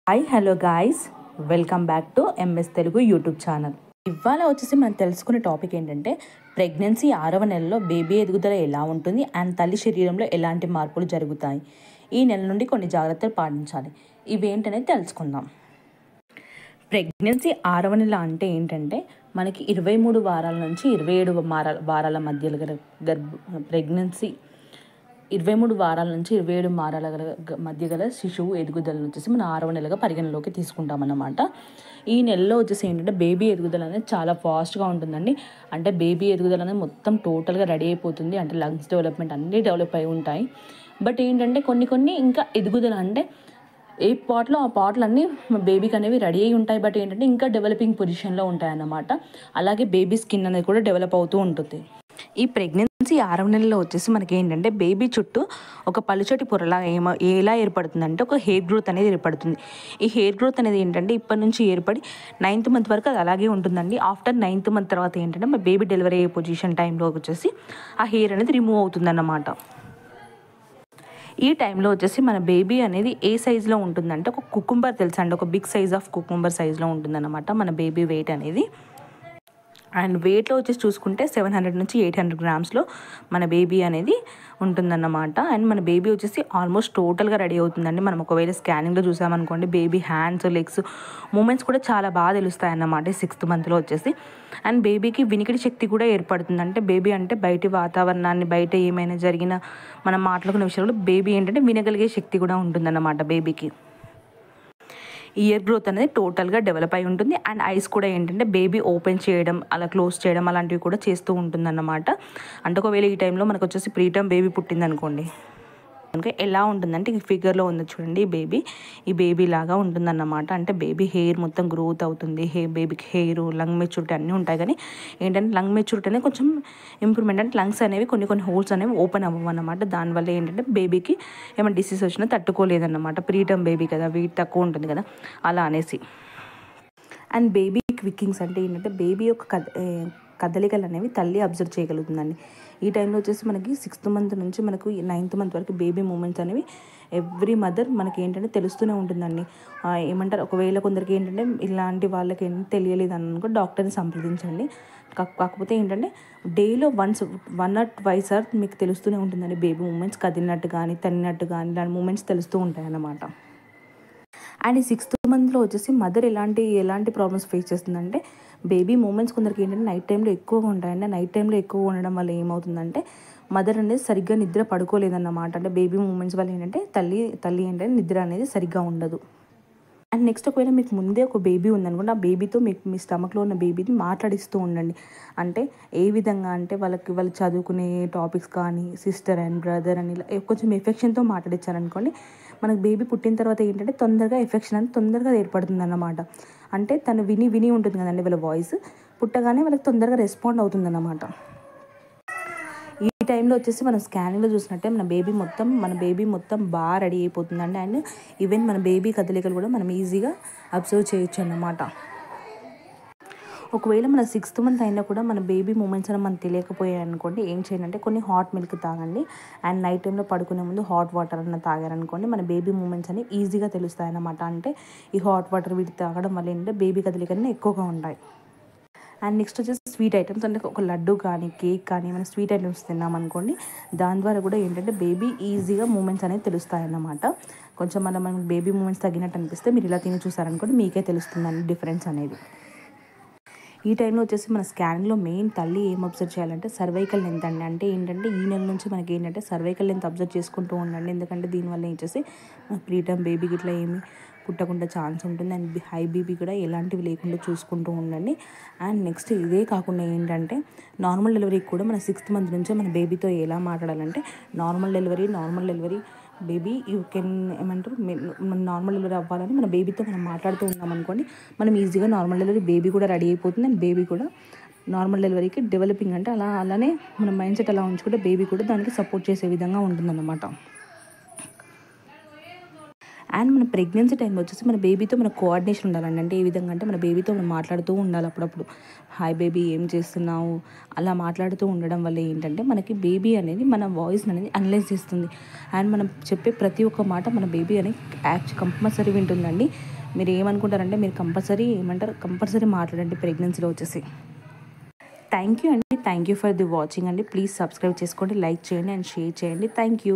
Hi hello guys, welcome back to MS Telugu YouTube channel. ఇవాళ వచ్చేసి మనం తెలుసుకునే టాపిక్ ఏంటంటే ప్రెగ్నెన్సీ 6వ నెలలో బేబీ ఎదుగుదల ఎలా ఉంటుంది అండ్ తల్లి శరీరంలో ఎలాంటి మార్పులు జరుగుతాయి. ఈ నెల నుండి కొన్ని జాగ్రత్తలు పాటించాలి. ఇవేంటనేది తెలుసుకుందాం. ప్రెగ్నెన్సీ 6వ నెల అంటే ఏంటంటే మనకి 23 వారాల నుంచి 27 వారాల మధ్యలో ప్రెగ్నెన్సీ 23 వారాల నుంచి 27 వారాల మధ్య గల శిశువు ఎదుగుదలను వచ్చేసి మనం 6వ నెలగా పరిగణలోకి తీసుకుంటాం అన్నమాట. ఈ నెలలో వచ్చేసి ఏంటంటే బేబీ ఎదుగుదల అనేది చాలా ఫాస్ట్గా ఉంటుందండి. అంటే బేబీ ఎదుగుదల అనేది మొత్తం టోటల్గా రెడీ అయిపోతుంది. అంటే లంగ్స్ డెవలప్మెంట్ అన్నీ డెవలప్ అయి ఉంటాయి. బట్ ఏంటంటే కొన్ని ఇంకా ఎదుగుదల అంటే ఏ పాట్లో ఆ పాటలు అన్నీ బేబీకి అనేవి రెడీ అయి ఉంటాయి. బట్ ఏంటంటే ఇంకా డెవలపింగ్ పొజిషన్లో ఉంటాయి అన్నమాట. అలాగే బేబీ స్కిన్ అనేది కూడా డెవలప్ అవుతూ ఉంటుంది. ఈ ప్రెగ్నెన్సీ 6వ నెలలో వచ్చేసి మనకి ఏంటంటే బేబీ చుట్టూ ఒక పలుచటి పొరలా ఎలా ఏర్పడుతుందంటే ఒక హెయిర్ గ్రోత్ అనేది ఏర్పడుతుంది. ఈ హెయిర్ గ్రోత్ అనేది ఏంటంటే ఇప్పటి నుంచి ఏర్పడి 9th మంత్ వరకు అది అలాగే ఉంటుందండి. ఆఫ్టర్ 9th మంత్ తర్వాత ఏంటంటే మన బేబీ డెలివరీ అయ్యే పొజిషన్ టైంలో వచ్చేసి ఆ హెయిర్ అనేది రిమూవ్ అవుతుందన్నమాట. ఈ టైంలో వచ్చేసి మన బేబీ అనేది ఏ సైజులో ఉంటుందంటే ఒక కుకుంబర్ తెలుసా అండి, ఒక బిగ్ సైజ్ ఆఫ్ కుకుంబర్ సైజులో ఉంటుందన్నమాట మన బేబీ వెయిట్ అనేది. అండ్ వెయిట్లో వచ్చేసి చూసుకుంటే 700 నుంచి 800 గ్రామ్స్లో మన బేబీ అనేది ఉంటుందన్నమాట. అండ్ మన బేబీ వచ్చేసి ఆల్మోస్ట్ టోటల్గా రెడీ అవుతుందండి. మనం ఒకవేళ స్కానింగ్లో చూసామనుకోండి బేబీ హ్యాండ్స్, లెగ్స్ మూమెంట్స్ కూడా చాలా బాగా తెలుస్తాయి అన్నమాట 6th మంత్లో వచ్చేసి. అండ్ బేబీకి వినికిడి శక్తి కూడా ఏర్పడుతుంది. అంటే బేబీ అంటే బయట వాతావరణాన్ని, బయట ఏమైనా జరిగిన మనం మాట్లాడుకునే విషయంలో బేబీ ఏంటంటే వినగలిగే శక్తి కూడా ఉంటుందన్నమాట బేబీకి. ఇయర్ గ్రోత్ అనేది టోటల్గా డెవలప్ అయి ఉంటుంది. అండ్ ఐస్ కూడా ఏంటంటే బేబీ ఓపెన్ చేయడం, అలా క్లోజ్ చేయడం అలాంటివి కూడా చేస్తూ ఉంటుందన్నమాట. అంటే ఒకవేళ ఈ టైంలో మనకు వచ్చేసి ప్రీటర్మ్ బేబీ పుట్టిందనుకోండి, ఇంకా ఎలా ఉంటుందంటే ఈ ఫిగర్లో ఉంది చూడండి, ఈ బేబీ లాగా ఉంటుందన్నమాట. అంటే బేబీ హెయిర్ మొత్తం గ్రోత్ అవుతుంది. బేబీకి హెయిర్, లంగ్ మెచ్యూరిటీ అన్నీ ఉంటాయి. కానీ ఏంటంటే లంగ్ మెచ్యూరిటీ అనేది కొంచెం ఇంప్రూవ్మెంట్, అంటే లంగ్స్ అనేవి కొన్ని హోల్స్ అనేవి ఓపెన్ అవ్వవు అన్నమాట. దానివల్ల ఏంటంటే బేబీకి ఏమైనా డిసీజ్ వచ్చినా తట్టుకోలేదన్నమాట. ప్రీటర్మ్ బేబీ కదా, వెయిట్ తక్కువ ఉంటుంది కదా, అలా అనేసి. అండ్ బేబీ క్విక్కింగ్స్ అంటే ఏంటంటే బేబీ యొక్క కదలికలు అనేవి తల్లి అబ్జర్వ్ చేయగలుగుతుందండి. ఈ టైంలో వచ్చేసి మనకి 6th మంత్ నుంచి మనకు 9th మంత్ వరకు బేబీ మూమెంట్స్ అనేవి ఎవ్రీ మదర్ మనకి ఏంటంటే తెలుస్తూనే ఉంటుందండి. ఏమంటారు, ఒకవేళ కొందరికి ఏంటంటే ఇలాంటి వాళ్ళకి ఏంటంటే తెలియలేదు అనుకో డాక్టర్ని సంప్రదించండి. కాకపోతే ఏంటంటే డేలో 1 or 2 మీకు తెలుస్తూనే ఉంటుందండి బేబీ మూమెంట్స్, కదిలినట్టు కానీ తన్నినట్టు కానీ ఇలాంటి మూమెంట్స్ తెలుస్తూ ఉంటాయి అన్నమాట. అండ్ ఈ 6th మంత్లో వచ్చేసి మదర్ ఎలాంటి ప్రాబ్లమ్స్ ఫేస్ చేస్తుందంటే బేబీ మూమెంట్స్ కొందరికి ఏంటంటే నైట్ టైంలో ఎక్కువగా ఉంటాయండి. నైట్ టైంలో ఎక్కువ ఉండడం వల్ల ఏమవుతుందంటే మదర్ అనేది సరిగ్గా నిద్ర పడుకోలేదన్నమాట. అంటే బేబీ మూమెంట్స్ వల్ల ఏంటంటే తల్లి ఏంటంటే నిద్ర అనేది సరిగ్గా ఉండదు. అండ్ నెక్స్ట్ ఒకవేళ మీకు ముందే ఒక బేబీ ఉందనుకోండి, ఆ బేబీతో మీకు మీ స్టమక్లో ఉన్న బేబీని మాట్లాడిస్తూ ఉండండి. అంటే ఏ విధంగా అంటే వాళ్ళు చదువుకునే టాపిక్స్ కానీ సిస్టర్ అండ్ బ్రదర్ అని ఇలా కొంచెం ఎఫెక్షన్తో మాట్లాడించారనుకోండి, మనకు బేబీ పుట్టిన తర్వాత ఏంటంటే తొందరగా ఎఫెక్షన్ అనేది తొందరగా ఏర్పడుతుంది అన్నమాట. అంటే తను విని ఉంటుంది కదండి వాళ్ళ వాయిస్, పుట్టగానే వాళ్ళకి తొందరగా రెస్పాండ్ అవుతుందన్నమాట. ఈ టైంలో వచ్చేసి మనం స్కానింగ్లో చూసినట్టే మన బేబీ మొత్తం బాగా రెడీ అయిపోతుందండి. అండ్ ఈవెన్ మన బేబీ కదలికలు కూడా మనం ఈజీగా అబ్జర్వ్ చేయొచ్చు అన్నమాట. ఒకవేళ మన 6th మంత్ అయినా కూడా మన బేబీ మూమెంట్స్ అని మనకు తెలియకపోయాయి అనుకోండి, ఏం చేయాలంటే కొన్ని హాట్ మిల్క్ తాగండి. అండ్ నైట్ టైంలో పడుకునే ముందు హాట్ వాటర్ అన్న తాగారనుకోండి, మన బేబీ మూమెంట్స్ అని ఈజీగా తెలుస్తాయి అన్నమాట. అంటే ఈ హాట్ వాటర్ వీటి తాగడం వల్ల ఏంటంటే బేబీ కదలికలు ఎక్కువగా ఉంటాయి. అండ్ నెక్స్ట్ వచ్చేసి స్వీట్ ఐటమ్స్, అంటే ఒక లడ్డు కానీ కేక్ కానీ ఏమైనా స్వీట్ ఐటమ్స్ తిన్నామనుకోండి, దాని ద్వారా కూడా ఏంటంటే బేబీ ఈజీగా మూమెంట్స్ అనేది తెలుస్తాయన్నమాట. కొంచెం మనం బేబీ మూమెంట్స్ తగ్గినట్టు అనిపిస్తే మీరు ఇలా తిని చూసారనుకోండి, మీకే తెలుస్తుందండి డిఫరెన్స్ అనేది. ఈ టైంలో వచ్చేసి మన స్కానింగ్లో మెయిన్ తల్లి ఏం అబ్జర్వ్ చేయాలంటే సర్వైకల్ లెంత్ అండి. అంటే ఏంటంటే ఈ నెల నుంచి మనకి ఏంటంటే సర్వైకల్ లెంత్ అబ్జర్వ్ చేసుకుంటూ ఉండండి. ఎందుకంటే దీనివల్ల ఏం చేసి ప్రీటర్మ్ బేబీకి ఇట్లా ఏమి పుట్టకుండా ఛాన్స్ ఉంటుంది. అండ్ హై బీపీ కూడా ఎలాంటివి లేకుండా చూసుకుంటూ ఉండండి. అండ్ నెక్స్ట్ ఇదే కాకుండా ఏంటంటే నార్మల్ డెలివరీకి కూడా మన 6th మంత్ నుంచే మన బేబీతో ఎలా మాట్లాడాలంటే normal delivery baby you can ఏమంటారు, నార్మల్ డెలివరీ అవ్వాలని మన బేబీతో మనం మాట్లాడుతూ ఉన్నాం అనుకోండి, మనం ఈజీగా నార్మల్ డెలివరీ బేబీ కూడా రెడీ అయిపోతుంది. అండ్ బేబీ కూడా నార్మల్ డెలివరీకి డెవలపింగ్ అంటే అలానే మన మైండ్ సెట్ అలా ఉంచుకుంటే బేబీ కూడా దానికి సపోర్ట్ చేసే విధంగా ఉంటుందన్నమాట. అండ్ మన ప్రెగ్నెన్సీ టైంలో వచ్చేసి మన బేబీతో మన కోఆర్డినేషన్ ఉండాలండి. అంటే ఏ విధంగా అంటే మన బేబీతో మనం మాట్లాడుతూ ఉండాలి అప్పుడప్పుడు. హాయ్ బేబీ ఏం చేస్తున్నావు అలా మాట్లాడుతూ ఉండడం వల్ల ఏంటంటే మనకి బేబీ అనేది మన వాయిస్ అనేది అనలైజ్ చేస్తుంది. అండ్ మనం చెప్పే ప్రతి ఒక్క మాట మన బేబీ అనేది కంపల్సరీ వింటుందండి. మీరు ఏమనుకుంటారంటే మీరు కంపల్సరీ మాట్లాడండి ప్రెగ్నెన్సీలో వచ్చేసి. థ్యాంక్ యూ అండి. Thank you for the watching అండి. ప్లీజ్ సబ్స్క్రైబ్ చేసుకోండి, లైక్ చేయండి అండ్ షేర్ చేయండి. Thank you.